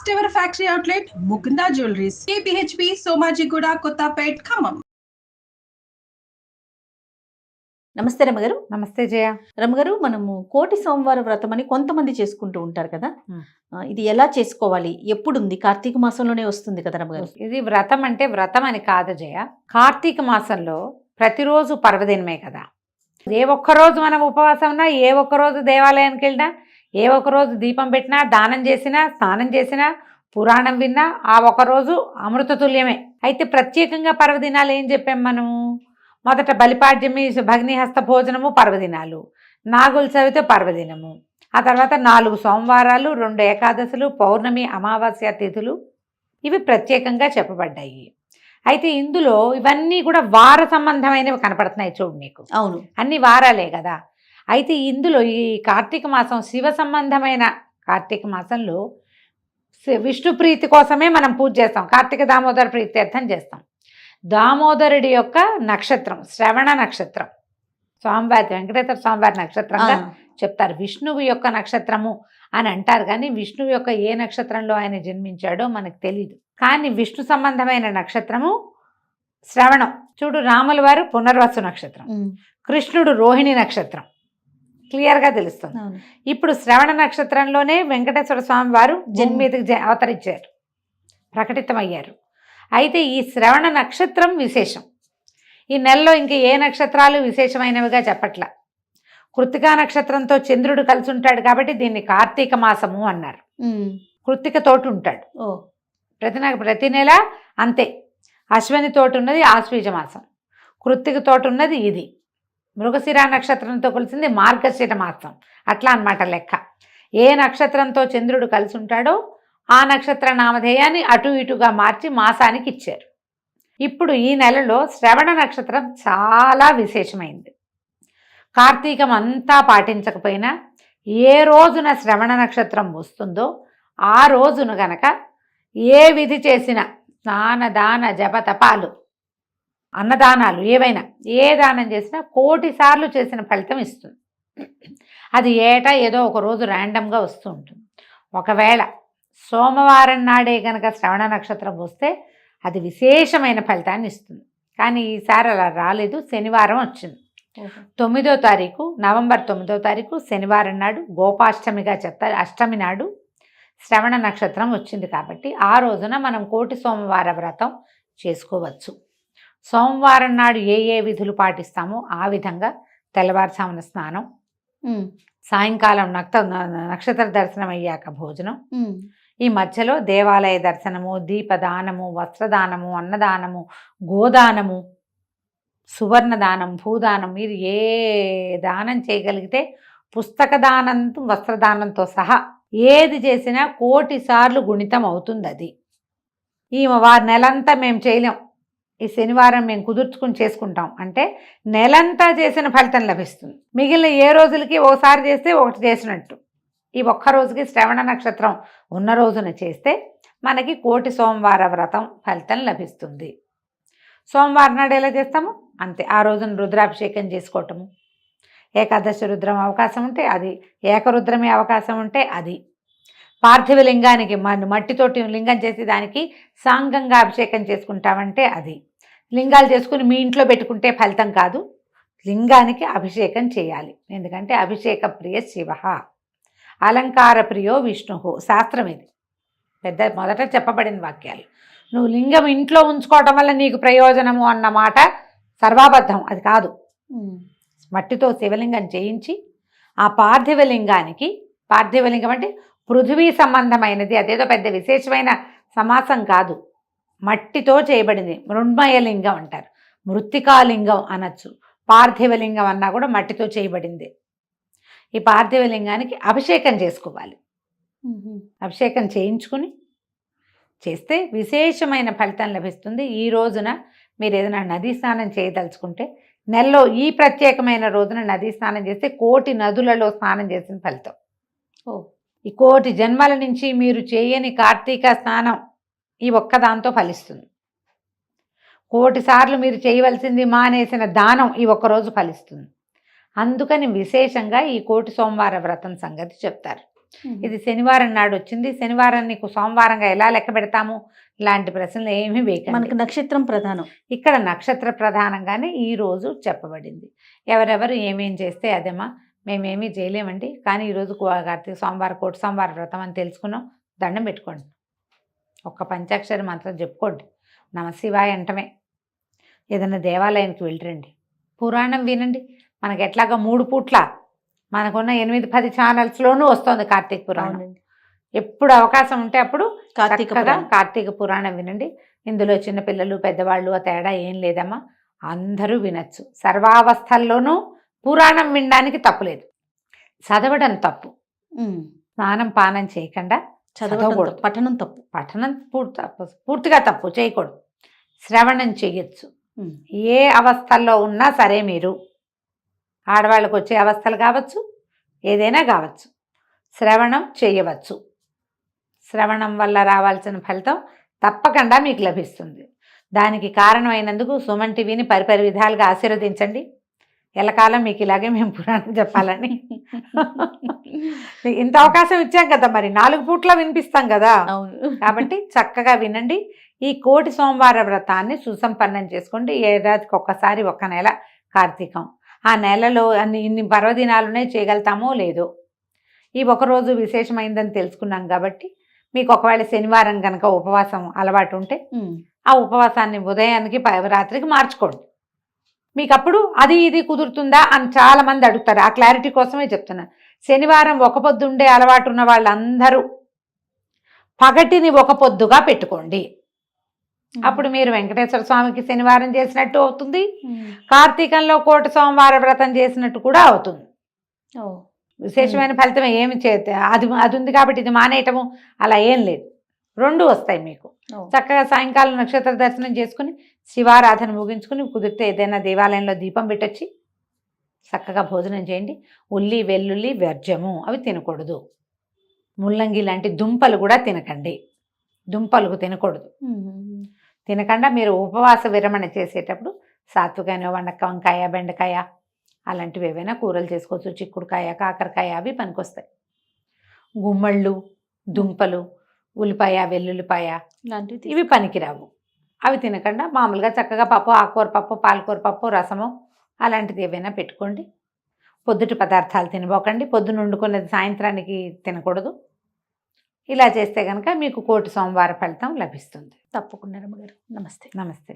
First ever factory outlet Mukunda jewelleries, KPHP Somajiguda, Kothapet, Khammam. నమస్తే రమ్మగారు. నమస్తే జయ. రమ్మగారు, మనము కోటి సోమవార వ్రతం అని కొంతమంది చేసుకుంటూ ఉంటారు కదా, ఇది ఎలా చేసుకోవాలి? ఎప్పుడుంది? కార్తీక మాసంలోనే వస్తుంది కదా రమ్మగారు. ఇది వ్రతం అంటే వ్రతం అని కాదు జయ. కార్తీక మాసంలో ప్రతిరోజు పర్వదినమే కదా. ఏ ఒక్కరోజు మనం ఉపవాసం ఉన్నా, ఏ ఒక్కరోజు దేవాలయానికి వెళ్ళినా, ఏ ఒక్కరోజు దీపం పెట్టినా, దానం చేసినా, స్నానం చేసినా, పురాణం విన్నా ఆ ఒకరోజు అమృతతుల్యమే. అయితే ప్రత్యేకంగా పర్వదినాలు ఏం చెప్పాం మనము? మొదట బలిపాడ్యమి, భగ్నిహస్త భోజనము పర్వదినాలు, నాగుల చవితి పర్వదినము, ఆ తర్వాత 4 సోమవారాలు, 2 ఏకాదశులు, పౌర్ణమి, అమావాస్య తిథులు, ఇవి ప్రత్యేకంగా చెప్పబడ్డాయి. అయితే ఇందులో ఇవన్నీ కూడా వార సంబంధమైనవి కనపడుతున్నాయి చూడు నీకు. అవును, అన్ని వారాలే కదా. అయితే ఇందులో ఈ కార్తీక మాసం శివ సంబంధమైన కార్తీక మాసంలో విష్ణు ప్రీతి కోసమే మనం పూజ చేస్తాం. కార్తీక దామోదర ప్రీత్యర్థం చేస్తాం. దామోదరుడి యొక్క నక్షత్రం శ్రవణ నక్షత్రం, స్వామివారి వెంకటేశ్వర స్వామివారి నక్షత్రంగా చెప్తారు. విష్ణువు యొక్క నక్షత్రము అని అంటారు, కానీ విష్ణువు యొక్క ఏ నక్షత్రంలో ఆయన జన్మించాడో మనకు తెలియదు. కానీ విష్ణు సంబంధమైన నక్షత్రము శ్రవణం. చూడు, రాముల వారు పునర్వసు నక్షత్రం, కృష్ణుడు రోహిణి నక్షత్రం, క్లియర్గా తెలుస్తుంది. ఇప్పుడు శ్రవణ నక్షత్రంలోనే వెంకటేశ్వర స్వామి వారు జన్మీదికి అవతరించారు, ప్రకటితమయ్యారు. అయితే ఈ శ్రవణ నక్షత్రం విశేషం. ఈ నెలలో ఇంక ఏ నక్షత్రాలు విశేషమైనవిగా చెప్పట్ల. కృత్తికా నక్షత్రంతో చంద్రుడు కలిసి ఉంటాడు కాబట్టి దీన్ని కార్తీక మాసము అన్నారు. కృత్తిక తోటి ఉంటాడు ప్రతి నెల, అంతే. అశ్విని తోటి ఉన్నది ఆశ్వీజ మాసం, కృత్తిక తోటి ఉన్నది ఇది. మృగశిర నక్షత్రంతో కలిసింది మార్గశిర మాసం. అట్లా అన్నమాట లెక్క. ఏ నక్షత్రంతో చంద్రుడు కలిసి ఉంటాడో ఆ నక్షత్ర నామధేయాన్ని అటు ఇటుగా మార్చి మాసానికి ఇచ్చారు. ఇప్పుడు ఈ నెలలో శ్రవణ నక్షత్రం చాలా విశేషమైంది. కార్తీకం అంతా పాటించకపోయినా ఏ రోజున శ్రవణ నక్షత్రం వస్తుందో ఆ రోజున గనక ఏ విధి చేసినా, స్నాన దాన జప తపాలు, అన్నదానాలు, ఏవైనా ఏ దానం చేసినా 1,000,000 సార్లు చేసిన ఫలితం ఇస్తుంది. అది ఏటా ఏదో ఒక రోజు ర్యాండమ్గా వస్తూ ఉంటుంది. ఒకవేళ సోమవారం నాడే కనుక శ్రవణ నక్షత్రం వస్తే అది విశేషమైన ఫలితాన్ని ఇస్తుంది. కానీ ఈసారి అలా రాలేదు, శనివారం వచ్చింది. 9వ తారీఖు, నవంబర్ 9వ తారీఖు శనివారం నాడు గోపాష్టమిగా చెప్తారు. అష్టమి నాడు శ్రవణ నక్షత్రం వచ్చింది కాబట్టి ఆ రోజున మనం కోటి సోమవార వ్రతం చేసుకోవచ్చు. సోమవారం నాడు ఏ విధులు పాటిస్తామో ఆ విధంగా తెల్లవారుజామున స్నానం, సాయంకాలం నక్షత్ర దర్శనం అయ్యాక భోజనం, ఈ మధ్యలో దేవాలయ దర్శనము, దీపదానము, వస్త్రదానము, అన్నదానము, గోదానము, సువర్ణదానం, భూదానం, మీరు ఏ దానం చేయగలిగితే పుస్తక దానంతో వస్త్రదానంతో సహా ఏది చేసినా 1,000,000 సార్లు గుణితం అవుతుంది. అది ఈ నెలంతా మేము చేయలేం, ఈ శనివారం మేము కుదుర్చుకుని చేసుకుంటాం అంటే నెలంతా చేసిన ఫలితం లభిస్తుంది. మిగిలిన ఏ రోజులకి ఒకసారి చేస్తే ఒకటి చేసినట్టు. ఈ ఒక్కరోజుకి శ్రవణ నక్షత్రం ఉన్న రోజున చేస్తే మనకి కోటి సోమవార వ్రతం ఫలితం లభిస్తుంది. సోమవారం నాడు ఎలా చేస్తాము అంతే. ఆ రోజున రుద్రాభిషేకం చేసుకోవటము, ఏకాదశి రుద్రం అవకాశం ఉంటే అది, ఏకరుద్రమే అవకాశం ఉంటే అది, పార్థివ లింగానికి మట్టితోటి లింగం చేసి దానికి సాంగంగా అభిషేకం చేసుకుంటామంటే అది. లింగాలు చేసుకుని మీ ఇంట్లో పెట్టుకుంటే ఫలితం కాదు, లింగానికి అభిషేకం చేయాలి. ఎందుకంటే అభిషేక ప్రియ శివ, అలంకార ప్రియో విష్ణు, శాస్త్రం ఇది. మొదట చెప్పబడిన వాక్యాలు. నువ్వు లింగం ఇంట్లో ఉంచుకోవటం వల్ల నీకు ప్రయోజనము అన్న మాట సర్వాబద్ధం, అది కాదు. మట్టితో శివలింగం చేయించి ఆ పార్థివ లింగానికి, పార్థివలింగం అంటే పృథివీ సంబంధమైనది, అదేదో పెద్ద విశేషమైన సమాసం కాదు, మట్టితో చేయబడింది. మృణ్మయ లింగం అంటారు, మృత్తికాలింగం అనొచ్చు, పార్థివలింగం అన్నా కూడా మట్టితో చేయబడింది. ఈ పార్థివలింగానికి అభిషేకం చేసుకోవాలి. అభిషేకం చేయించుకుని చేస్తే విశేషమైన ఫలితం లభిస్తుంది. ఈ రోజున మీరు ఏదైనా నదీ స్నానం చేయదలుచుకుంటే నెలలో ఈ ప్రత్యేకమైన రోజున నదీ స్నానం చేస్తే 1,000,000 నదులలో స్నానం చేసిన ఫలితం. ఈ 1,000,000 జన్మల నుంచి మీరు చేయని కార్తీక స్నానం ఈ ఒక్కదాంతో ఫలిస్తుంది. 1,000,000 సార్లు మీరు చేయవలసింది మానేసిన దానం ఈ ఒక్కరోజు ఫలిస్తుంది. అందుకని విశేషంగా ఈ కోటి సోమవార వ్రతం సంగతి చెప్తారు. ఇది శనివారం నాడు వచ్చింది, శనివారం నీకు సోమవారంగా ఎలా లెక్క పెడతాము, ఇలాంటి ప్రశ్నలు ఏమీ వేయకండి. మనకు నక్షత్రం ప్రధానం. ఇక్కడ నక్షత్ర ప్రధానంగానే ఈ రోజు చెప్పబడింది. ఎవరెవరు ఏమేం చేస్తే అదేమా, మేమేమీ చేయలేమండి, కానీ ఈరోజు కార్తీక సోమవారం కోటి సోమవారం వ్రతం అని తెలుసుకున్నాం, దండం పెట్టుకోండి, ఒక్క పంచాక్షరి మంత్రం చెప్పుకోండి, నమశివాయ అంటమే, ఏదైనా దేవాలయానికి వెళ్ళరండి, పురాణం వినండి. మనకి ఎట్లాగా 3 పూట్ల మనకున్న 8-10 ఛానల్స్లోనూ వస్తుంది కార్తీక పురాణం. ఎప్పుడు అవకాశం ఉంటే అప్పుడు కార్తీక పురాణం వినండి. ఇందులో చిన్నపిల్లలు పెద్దవాళ్ళు ఆ తేడా ఏం లేదమ్మా, అందరూ వినొచ్చు. సర్వావస్థల్లోనూ పురాణం వినడానికి తప్పులేదు. చదవడం తప్పు, స్నానం పానం చేయకుండా చదవకూడదు. పఠనం తప్పు, పఠనం పూర్తిగా తప్పు చేయకూడదు. శ్రవణం చేయొచ్చు. ఏ అవస్థల్లో ఉన్నా సరే, మీరు ఆడవాళ్ళకు వచ్చే అవస్థలు కావచ్చు, ఏదైనా కావచ్చు, శ్రవణం చేయవచ్చు. శ్రవణం వల్ల రావాల్సిన ఫలితం తప్పకుండా మీకు లభిస్తుంది. దానికి కారణమైనందుకు సుమన్ టీవీని పరిపరి విధాలుగా ఆశీర్వదించండి. ఎల్లకాలం మీకు ఇలాగే మేము పురాణం చెప్పాలని ఇంత అవకాశం ఇచ్చాం కదా, మరి 4 పూట్ల వినిపిస్తాం కదా, కాబట్టి చక్కగా వినండి. ఈ కోటి సోమవార వ్రతాన్ని సుసంపన్నం చేసుకోండి. ఏడాదికి ఒక్కసారి 1 నెల కార్తీకం, ఆ నెలలో ఇన్ని పర్వదినాలునే చేయగలుగుతామో లేదో, ఈ ఒకరోజు విశేషమైందని తెలుసుకున్నాం కాబట్టి మీకు ఒకవేళ శనివారం కనుక ఉపవాసం అలవాటు ఉంటే ఆ ఉపవాసాన్ని ఉదయానికి రాత్రికి మార్చుకోండి. మీకు అప్పుడు అది ఇది కుదురుతుందా అని చాలామంది అడుగుతారు. ఆ క్లారిటీ కోసమే చెప్తున్నాను. శనివారం ఒక పొద్దు ఉండే అలవాటు ఉన్న వాళ్ళందరూ పగటిని ఒక పొద్దుగా పెట్టుకోండి. అప్పుడు మీరు వెంకటేశ్వర స్వామికి శనివారం చేసినట్టు అవుతుంది, కార్తీకంలో కోటి సోమవార వ్రతం చేసినట్టు కూడా అవుతుంది. విశేషమైన ఫలితం ఏమి అది ఉంది కాబట్టి ఇది మానేయటము అలా ఏం లేదు, 2 వస్తాయి మీకు. చక్కగా సాయంకాలం నక్షత్ర దర్శనం చేసుకుని శివారాధన ముగించుకుని కుదిరితే ఏదైనా దేవాలయంలో దీపం పెట్టొచ్చి చక్కగా భోజనం చేయండి. ఉల్లి వెల్లుల్లి వ్యర్థము, అవి తినకూడదు. ముల్లంగి లాంటి దుంపలు కూడా తినకండి, దుంపలు తినకూడదు. తినకుండా మీరు ఉపవాస విరమణ చేసేటప్పుడు సాత్వికమైన వంకాయ బెండకాయ అలాంటివి ఏవైనా కూరలు చేసుకోవచ్చు. చిక్కుడుకాయ కాకరకాయ అవి పనికొస్తాయి. గుమ్మళ్ళు దుంపలు ఉల్లిపాయ వెల్లుల్లిపాయ లాంటివి ఇవి పనికిరావు. అవి తినకుండా మామూలుగా చక్కగా పప్పు, ఆకుకూర పప్పు, పాలకూర పప్పు, రసము అలాంటిది ఏవైనా పెట్టుకోండి. పొద్దుటి పదార్థాలు తినబోకండి, పొద్దున వండుకున్నది సాయంత్రానికి తినకూడదు. ఇలా చేస్తే కనుక మీకు కోటి సోమవార ఫలితం లభిస్తుంది. తప్పకుండా రమ్మగారు. నమస్తే. నమస్తే.